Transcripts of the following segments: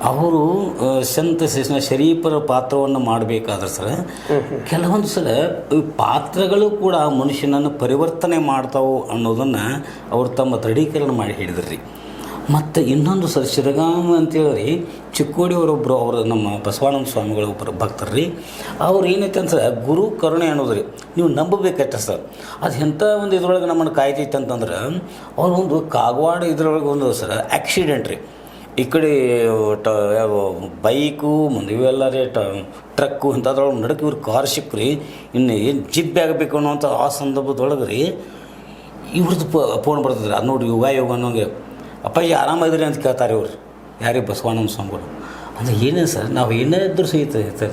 ಅವರು ಸಂತ ಶರೀಫರ ಪಾತ್ರವನ್ನು ಮಾಡಬೇಕಾದ್ರೆ ಸರ್ ಕೆಲವೊಂದು ಸಲ ಈ ಪಾತ್ರಗಳು ಕೂಡ ಮನುಷ್ಯನನ್ನು ಪರಿವರ್ತನೆ ಮಾಡ್ತಾವೆ ಅನ್ನೋದನ್ನು ಅವರು ತಮ್ಮ ದೃಢೀಕರಣ ಮಾಡಿ ಹೇಳಿದ್ರಿ. ಮತ್ತು ಇನ್ನೊಂದು ಸರ್ ಶಿರಗಾಮ ಅಂತೇಳಿ ಚಿಕ್ಕೋಡಿಯವರೊಬ್ಬರು ಅವರು ನಮ್ಮ ಬಸವಾನಂದ ಸ್ವಾಮಿಗಳ ಒಬ್ಬರು ಭಕ್ತರು ರೀ. ಅವ್ರು ಏನೈತೆ ಅಂದ್ರೆ ಗುರು ಕರುಣೆ ಅನ್ನೋದು ರೀ, ನೀವು ನಂಬಬೇಕಷ್ಟೆ ಸರ್. ಅದು ಎಂಥ ಒಂದು ಇದ್ರೊಳಗೆ ನಮ್ಮನ್ನು ಕಾಯ್ತೈತೆ ಅಂತಂದ್ರೆ ಅವ್ರು ಒಂದು ಕಾಗವಾಡ ಇದ್ರೊಳಗೆ ಒಂದು ಸರ್ ಆಕ್ಸಿಡೆಂಟ್ ರೀ. ಈ ಕಡೆ ಬೈಕು ಮುಂದೆ ಇವೆಲ್ಲ ರೀ ಟ್ರಕ್ಕು ಇಂಥದ್ರೊಳಗೆ ನಡಕ್ಕೆ ಇವ್ರು ಕಾರ್ ಸಿಕ್ಕ್ರಿ. ಇನ್ನು ಏನು ಜಿಬ್ಬೆ ಆಗಬೇಕು ಅನ್ನೋಂಥ ಆ ಸಂದರ್ಭದೊಳಗೆ ರೀ ಇವ್ರದ್ದು ಫೋನ್ ಬರ್ತದೆ. ಅದು ನೋಡಿ ಯೋಗ ಅನ್ನೋಂಗೆ ಅಪ್ಪಾಜಿ ಆರಾಮಿದ್ರಿ ಅಂತ ಕೇಳ್ತಾರೆ ಇವ್ರು ಯಾರಿಗೆ ಬಸವಾನಂದ ಸ್ವಾಮಿಗಳು. ಅಂದರೆ ಏನೇನು ಸರ್ ನಾವು ಏನೇ ಇದ್ದರೂ ಸಹಿತ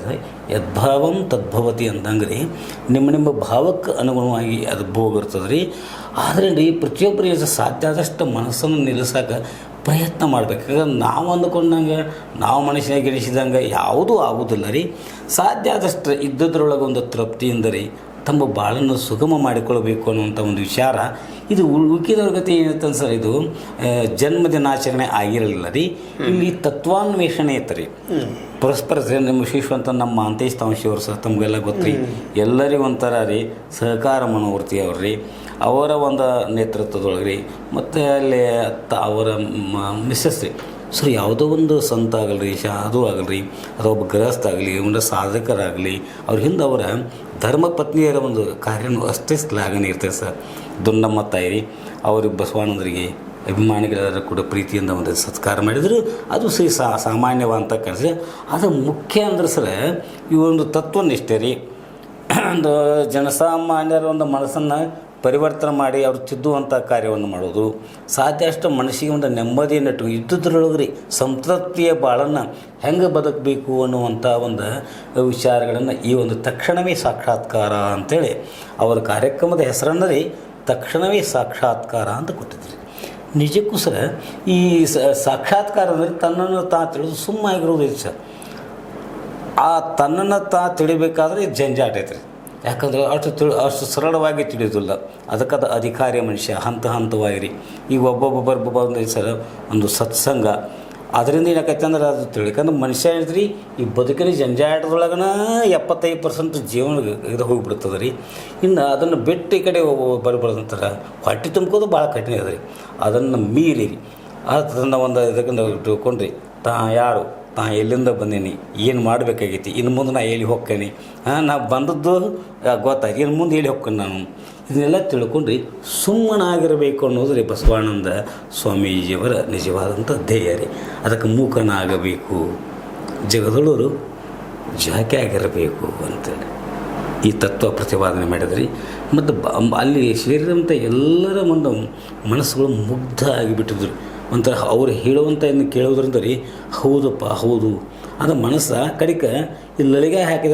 ಯದ್ಭಾವಂ ತದ್ಭವತಿ ಅಂದಂಗೆ ರೀ ನಿಮ್ಮ ಭಾವಕ್ಕೆ ಅನುಗುಣವಾಗಿ ಅದು ಭೋಗಿರ್ತದೆ ರೀ. ಆದರೆ ರೀ ಪ್ರತಿಯೊಬ್ಬರಿಗೆ ಸಾಧ್ಯ ಆದಷ್ಟು ಮನಸ್ಸನ್ನು ನಿಲ್ಲಿಸೋಕೆ ಪ್ರಯತ್ನ ಮಾಡಬೇಕು. ಯಾಕಂದ್ರೆ ನಾವು ಅಂದ್ಕೊಂಡಂಗೆ ನಾವು ಮನುಷ್ಯನಾಗಿ ಗೆಲ್ಲಿಸಿದಂಗೆ ಯಾವುದೂ ಆಗೋದಿಲ್ಲ ರೀ. ಸಾಧ್ಯ ಆದಷ್ಟು ಇದ್ದದ್ರೊಳಗೆ ಒಂದು ತೃಪ್ತಿಯಿಂದ ರೀ ತಮ್ಮ ಬಾಳನ್ನು ಸುಗಮ ಮಾಡಿಕೊಳ್ಬೇಕು ಅನ್ನುವಂಥ ಒಂದು ವಿಚಾರ ಇದು. ಉಳ್ಕಿದವ್ರ ಗತಿ ಏನಿತ್ತು ಸರ್, ಇದು ಜನ್ಮದಿನಾಚರಣೆ ಆಗಿರಲಿಲ್ಲ ರೀ. ಇಲ್ಲಿ ತತ್ವಾನ್ವೇಷಣೆ ಇತ್ತು ರೀ. ಪರಸ್ಪರ ನಮ್ಮ ವಿಶೇಷವಂತ ನಮ್ಮ ಅಂತೇಶ್ ತಾಂಶಿಯವರು ಸರ್ ತಮಗೆಲ್ಲ ಗೊತ್ತು ರೀ. ಎಲ್ಲರಿಗೂ ಒಂಥರ ರೀ ಸಹಕಾರ ಮನೋವೃತ್ತಿ ಅವ್ರು ರೀ. ಅವರ ಒಂದು ನೇತೃತ್ವದೊಳಗೆ ರೀ ಮತ್ತು ಅಲ್ಲಿ ಅವರ ಮಿಸ್ಸಸ್ ರೀ ಸರ್ ಯಾವುದೋ ಒಂದು ಸಂತ ಆಗಲ್ರಿ, ಸಾಧು ಆಗಲ್ರಿ, ಅಥವಾ ಒಬ್ಬ ಗೃಹಸ್ಥ ಆಗಲಿ, ಒಂದು ಸಾಧಕರಾಗಲಿ, ಅವ್ರ ಹಿಂದೆ ಅವರ ಧರ್ಮಪತ್ನಿಯರ ಒಂದು ಕಾರ್ಯನೂ ಅಷ್ಟೇ ಶ್ಲಾಘನೆ ಇರ್ತದೆ ಸರ್. ದುಂಡಮ್ಮ ತಾಯಿ ಅವ್ರಿಗೆ ಬಸವಾನಂದರಿಗೆ ಅಭಿಮಾನಿಗಳೆಲ್ಲರೂ ಕೂಡ ಪ್ರೀತಿಯಿಂದ ಒಂದು ಸತ್ಕಾರ ಮಾಡಿದರು. ಅದು ಸಾಮಾನ್ಯವಂತ ಕಾಣಿಸಿ ಅದು ಮುಖ್ಯ ಅಂದ್ರೆ ಸರ್ ಈ ಒಂದು ತತ್ವನಿಷ್ಠೆ ರೀ. ಒಂದು ಜನಸಾಮಾನ್ಯರ ಒಂದು ಮನಸ್ಸನ್ನು ಪರಿವರ್ತನೆ ಮಾಡಿ ಅವ್ರು ತಿದ್ದುವಂಥ ಕಾರ್ಯವನ್ನು ಮಾಡೋದು. ಸಾಧ್ಯ ಅಷ್ಟು ಮನಸ್ಸಿಗೆ ಒಂದು ನೆಮ್ಮದಿಯನ್ನಿಟ್ಟು ಇದ್ದುದ್ರೊಳಗೆ ರೀ ಸಂತೃಪ್ತಿಯ ಬಾಳನ್ನು ಹೆಂಗೆ ಬದುಕಬೇಕು ಅನ್ನುವಂಥ ಒಂದು ವಿಚಾರಗಳನ್ನು ಈ ಒಂದು ತಕ್ಷಣವೇ ಸಾಕ್ಷಾತ್ಕಾರ ಅಂಥೇಳಿ ಅವರ ಕಾರ್ಯಕ್ರಮದ ಹೆಸರನ್ನು ರೀ ತಕ್ಷಣವೇ ಸಾಕ್ಷಾತ್ಕಾರ ಅಂತ ಕೊಟ್ಟಿದ್ರಿ. ನಿಜಕ್ಕೂ ಸರ್ ಈ ಸಾಕ್ಷಾತ್ಕಾರ ಅಂದರೆ ತನ್ನನ್ನು ತಿಳಿದು ಸುಮ್ಮನಾಗಿರೋದು ಇದು ಸರ್. ಆ ತನ್ನನ್ನು ತಿಳಿಬೇಕಾದ್ರೆ ಇದು ಜಂಜಾಟ ಐತ್ರಿ. ಯಾಕಂದರೆ ಅಷ್ಟು ಸರಳವಾಗಿ ತಿಳಿಯೋದಿಲ್ಲ. ಅದಕ್ಕದು ಅಧಿಕಾರಿ ಮನುಷ್ಯ ಹಂತವಾಗಿ ರೀ. ಈಗ ಒಬ್ಬೊಬ್ಬ ಸರ್ ಒಂದು ಸತ್ಸಂಗ ಅದರಿಂದ ಏನಾಕೈತೆ ಅಂದ್ರೆ ಅದು ತಿಳ್ಕಂದ್ರೆ ಮನುಷ್ಯ ಹೇಳಿದ್ರಿ ಈ ಬದುಕಿನ ಜಂಜಾಟದೊಳಗನ 75% ಜೀವನ ಇದು ಹೋಗಿಬಿಡ್ತದೆ ರೀ. ಇನ್ನು ಅದನ್ನು ಬಿಟ್ಟು ಈ ಕಡೆ ಬರ್ಬಾರ್ದಂತಾರೆ ಹೊಟ್ಟೆ ತುಂಬ್ಕೋದು ಭಾಳ ಕಠಿಣ ಅದ ರೀ. ಅದನ್ನು ಮೀರಿ ಅದನ್ನು ಒಂದು ಇದಕ್ಕೆ ತಿಳ್ಕೊಂಡ್ರಿ ಯಾರು ಎಲ್ಲಿಂದ ಬಂದೀನಿ, ಏನು ಮಾಡಬೇಕಾಗೈತಿ, ಇನ್ನು ಮುಂದೆ ನಾ ಎಲ್ಲಿ ಹೋಗ್ತೇನೆ, ನಾ ಬಂದದ್ದು ಗೊತ್ತಾಯ್ತು, ಇನ್ನು ಮುಂದೆ ಎಲ್ಲಿ ಹೋಗ್ತೀನಿ ನಾನು, ಇದನ್ನೆಲ್ಲ ತಿಳ್ಕೊಂಡ್ರಿ ಸುಮ್ಮನಾಗಿರಬೇಕು ಅನ್ನೋದು ರೀ ಬಸವಾನಂದ ಸ್ವಾಮೀಜಿಯವರ ನಿಜವಾದಂಥ ಧ್ಯೇಯ ರೀ. ಅದಕ್ಕೆ ಮೂಕನಾಗಬೇಕು, ಜಗದೊಳರು ಜಾಕೆ ಆಗಿರಬೇಕು ಅಂತೇಳಿ ಈ ತತ್ವ ಪ್ರತಿಪಾದನೆ ಮಾಡಿದ್ರಿ. ಮತ್ತು ಅಲ್ಲಿ ಸೇರಿದಂಥ ಎಲ್ಲರ ಒಂದು ಮನಸ್ಸುಗಳು ಮುಗ್ಧ ಆಗಿಬಿಟ್ಟಿದ್ರು. ಒಂಥರ ಅವ್ರು ಹೇಳುವಂಥ ಇನ್ನು ಕೇಳೋದ್ರಿಂದ ರೀ ಹೌದಪ್ಪ ಹೌದು ಅದು ಮನಸ್ಸು ಕಡಿಕೆ ಇಲ್ಲಿ ಲಳಿಗೆ ಹಾಕಿದ